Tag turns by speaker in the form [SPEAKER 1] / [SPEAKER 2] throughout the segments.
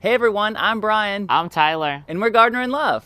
[SPEAKER 1] Hey everyone, I'm Brian.
[SPEAKER 2] I'm Tyler.
[SPEAKER 1] And we're Gardener in Love.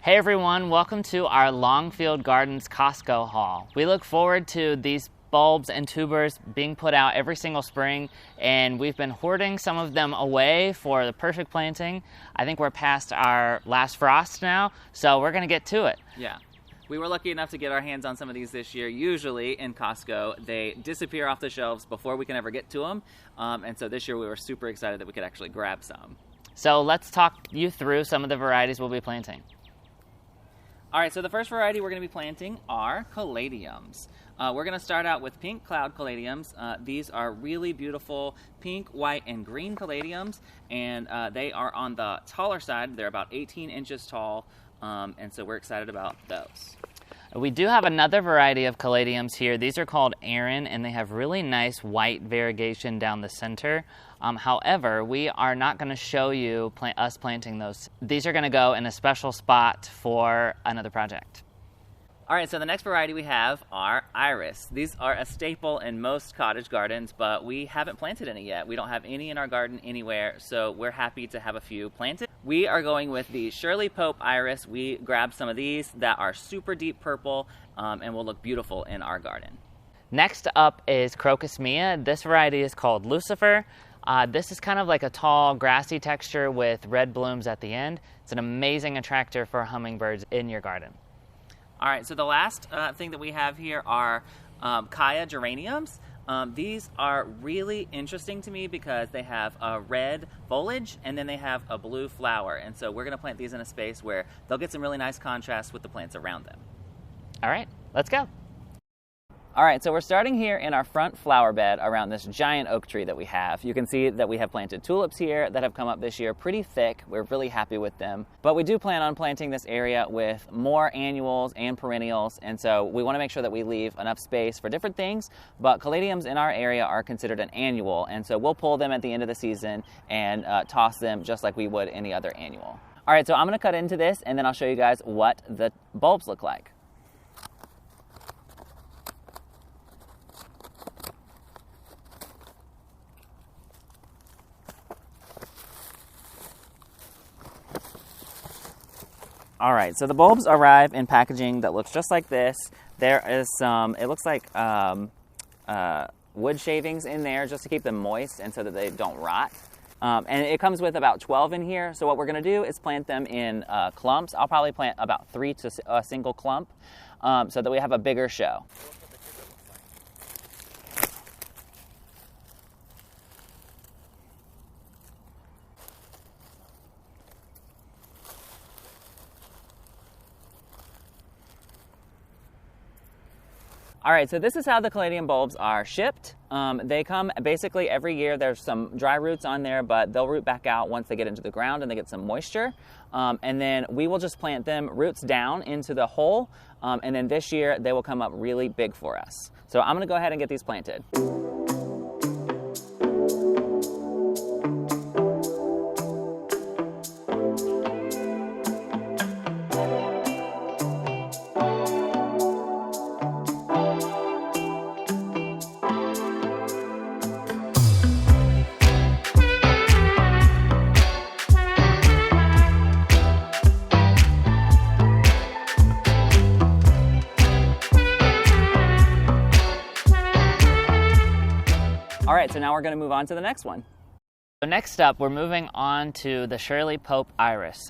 [SPEAKER 2] Hey everyone, welcome to our Longfield Gardens Costco haul. We look forward to these bulbs and tubers being put out every single spring, and we've been hoarding some of them away for the perfect planting. I think we're past our last frost now, so we're gonna get to it.
[SPEAKER 1] Yeah. We were lucky enough to get our hands on some of these this year. Usually in Costco, they disappear off the shelves before we can ever get to them. And so this year we were super excited that we could actually grab some.
[SPEAKER 2] So let's talk you through some of the varieties we'll be planting.
[SPEAKER 1] All right, so the first variety we're going to be planting are Caladiums. We're going to start out with pink cloud Caladiums. These are really beautiful pink, white, and green Caladiums, and they are on the taller side. They're about 18 inches tall, and so we're excited about those.
[SPEAKER 2] We do have another variety of Caladiums here. These are called Aran, and they have really nice white variegation down the center. However, we are not going to show you us planting those. These are going to go in a special spot for another project.
[SPEAKER 1] All right, so the next variety we have are Iris. These are a staple in most cottage gardens, but we haven't planted any yet. We don't have any in our garden anywhere, so we're happy to have a few planted. We are going with the Shirley Pope Iris. We grabbed some of these that are super deep purple and will look beautiful in our garden.
[SPEAKER 2] Next up is Crocosmia. This variety is called Lucifer. This is kind of like a tall, grassy texture with red blooms at the end. It's an amazing attractor for hummingbirds in your garden.
[SPEAKER 1] All right, so the last thing that we have here are Kaya Geraniums. These are really interesting to me because they have a red foliage and then they have a blue flower. And so we're gonna plant these in a space where they'll get some really nice contrast with the plants around them.
[SPEAKER 2] All right, let's go.
[SPEAKER 1] All right, so we're starting here in our front flower bed around this giant oak tree that we have. You can see that we have planted tulips here that have come up this year pretty thick. We're really happy with them. But we do plan on planting this area with more annuals and perennials, and so we want to make sure that we leave enough space for different things, but caladiums in our area are considered an annual, and so we'll pull them at the end of the season and toss them just like we would any other annual. All right, so I'm going to cut into this, and then I'll show you guys what the bulbs look like. All right, so the bulbs arrive in packaging that looks just like this. There is some, it looks like wood shavings in there just to keep them moist and so that they don't rot. And it comes with about 12 in here. So what we're gonna do is plant them in clumps. I'll probably plant about 3 to a single clump so that we have a bigger show. All right, so this is how the caladium bulbs are shipped. They come basically every year. There's some dry roots on there, but they'll root back out once they get into the ground and they get some moisture. And then we will just plant them roots down into the hole. And then this year they will come up really big for us. So I'm gonna go ahead and get these planted. All right, so now we're gonna move on to the next one.
[SPEAKER 2] So next up, we're moving on to the Shirley Pope Iris.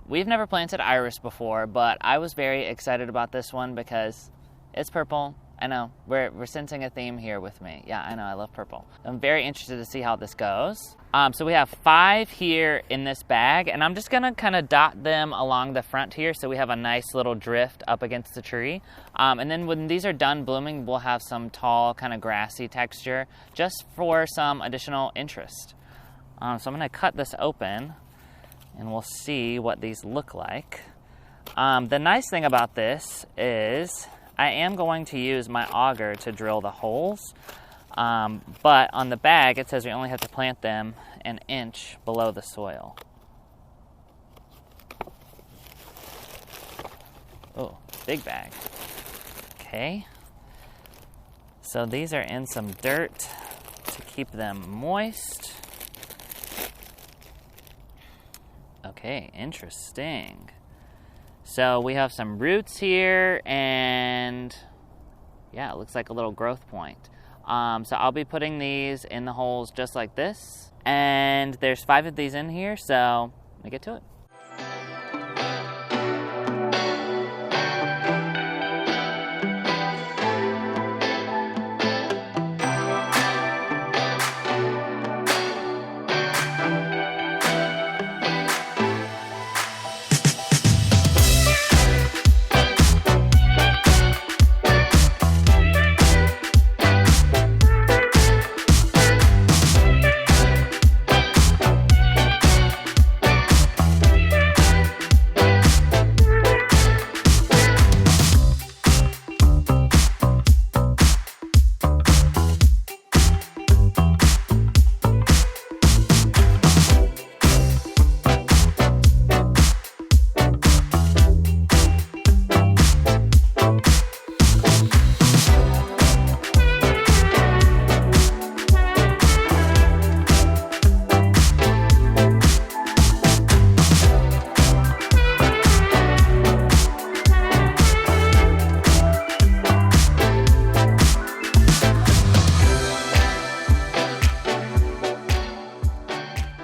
[SPEAKER 2] We've never planted iris before, but I was very excited about this one because it's purple. I know, we're sensing a theme here with me. Yeah, I know, I love purple. I'm very interested to see how this goes. So we have 5 here in this bag, and I'm just gonna kind of dot them along the front here so we have a nice little drift up against the tree. And then when these are done blooming, we'll have some tall, kind of grassy texture just for some additional interest. So I'm going to cut this open and we'll see what these look like. The nice thing about this is I am going to use my auger to drill the holes, but on the bag it says we only have to plant them an inch below the soil. Oh, big bag. Okay. So these are in some dirt to keep them moist. Okay, interesting. So we have some roots here, and yeah, it looks like a little growth point. So I'll be putting these in the holes just like this, and there's 5 of these in here, so let me get to it.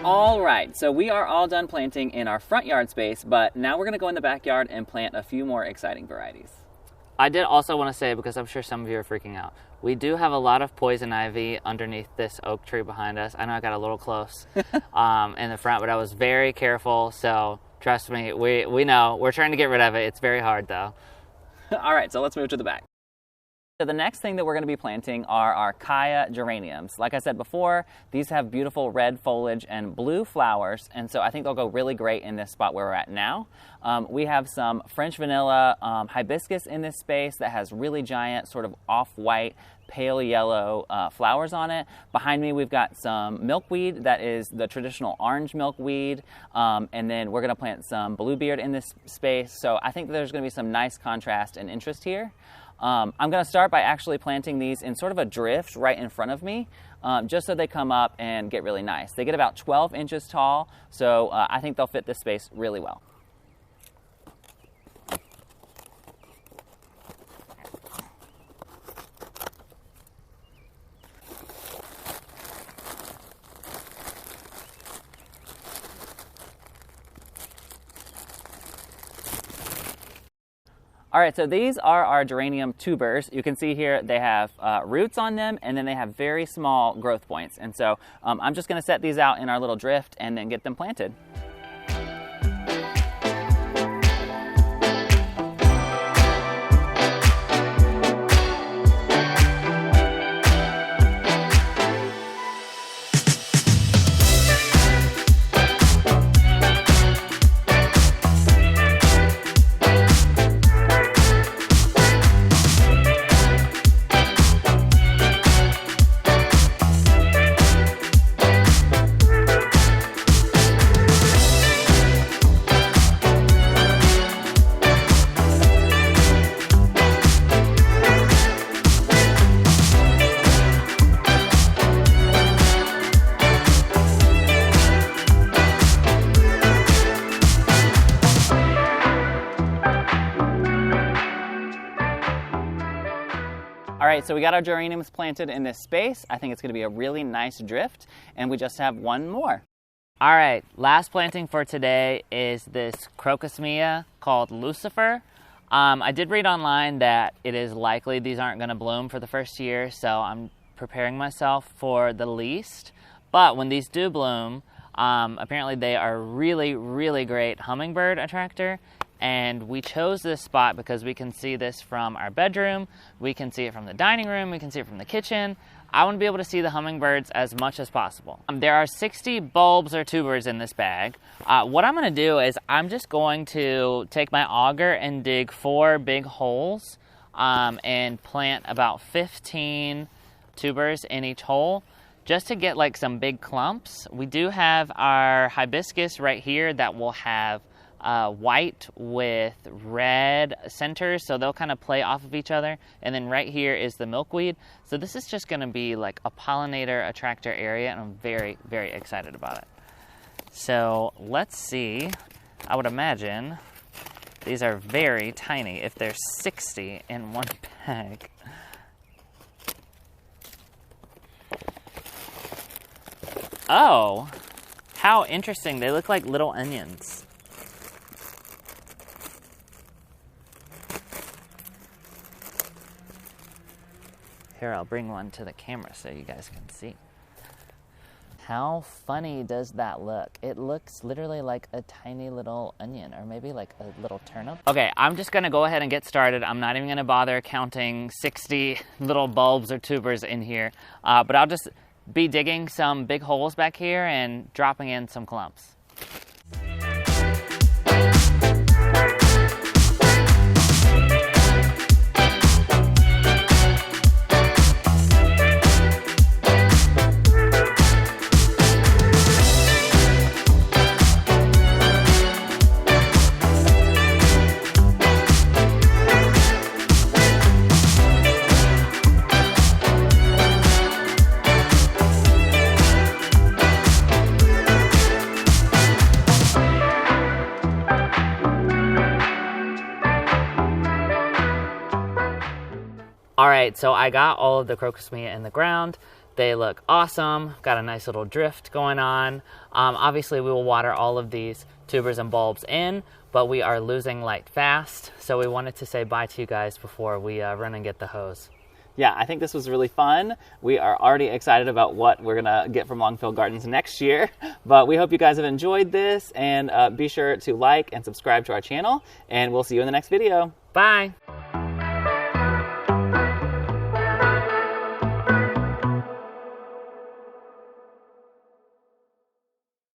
[SPEAKER 1] Alright, so we are all done planting in our front yard space, but now we're going to go in the backyard and plant a few more exciting varieties.
[SPEAKER 2] I did also want to say, because I'm sure some of you are freaking out, we do have a lot of poison ivy underneath this oak tree behind us. I know I got a little close in the front, but I was very careful, so trust me, we know. We're trying to get rid of it. It's very hard, though.
[SPEAKER 1] Alright, so let's move to the back. So the next thing that we're going to be planting are our Kaya geraniums. Like I said before, these have beautiful red foliage and blue flowers, and so I think they'll go really great in this spot where we're at now. We have some French vanilla hibiscus in this space that has really giant sort of off-white, pale yellow flowers on it. Behind me we've got some milkweed that is the traditional orange milkweed, and then we're going to plant some bluebeard in this space, so I think there's going to be some nice contrast and interest here. I'm going to start by actually planting these in sort of a drift right in front of me, just so they come up and get really nice. They get about 12 inches tall, so I think they'll fit this space really well. All right, so these are our geranium tubers. You can see here they have roots on them, and then they have very small growth points. And so I'm just gonna set these out in our little drift and then get them planted. All right, so we got our geraniums planted in this space. I think it's gonna be a really nice drift, and we just have one more.
[SPEAKER 2] All right, last planting for today is this Crocosmia called Lucifer. I did read online that it is likely these aren't gonna bloom for the first year, so I'm preparing myself for the least. But when these do bloom, apparently they are really, really great hummingbird attractor. And we chose this spot because we can see this from our bedroom, we can see it from the dining room, we can see it from the kitchen. I want to be able to see the hummingbirds as much as possible. There are 60 bulbs or tubers in this bag. What I'm going to do is I'm just going to take my auger and dig 4 big holes and plant about 15 tubers in each hole, just to get like some big clumps. We do have our hibiscus right here that will have white with red centers, so they'll kind of play off of each other. And then right here is the milkweed. So this is just going to be like a pollinator attractor area, and I'm very, very excited about it. So let's see. I would imagine these are very tiny if there's 60 in one bag. Oh, how interesting. They look like little onions. Here, I'll bring one to the camera so you guys can see. How funny does that look? It looks literally like a tiny little onion, or maybe like a little turnip. Okay, I'm just gonna go ahead and get started. I'm not even gonna bother counting 60 little bulbs or tubers in here, but I'll just be digging some big holes back here and dropping in some clumps. All right, so I got all of the Crocosmia in the ground. They look awesome. Got a nice little drift going on. Obviously, we will water all of these tubers and bulbs in, but we are losing light fast. So we wanted to say bye to you guys before we run and get the hose.
[SPEAKER 1] Yeah, I think this was really fun. We are already excited about what we're gonna get from Longfield Gardens next year, but we hope you guys have enjoyed this, and be sure to like and subscribe to our channel, and we'll see you in the next video.
[SPEAKER 2] Bye.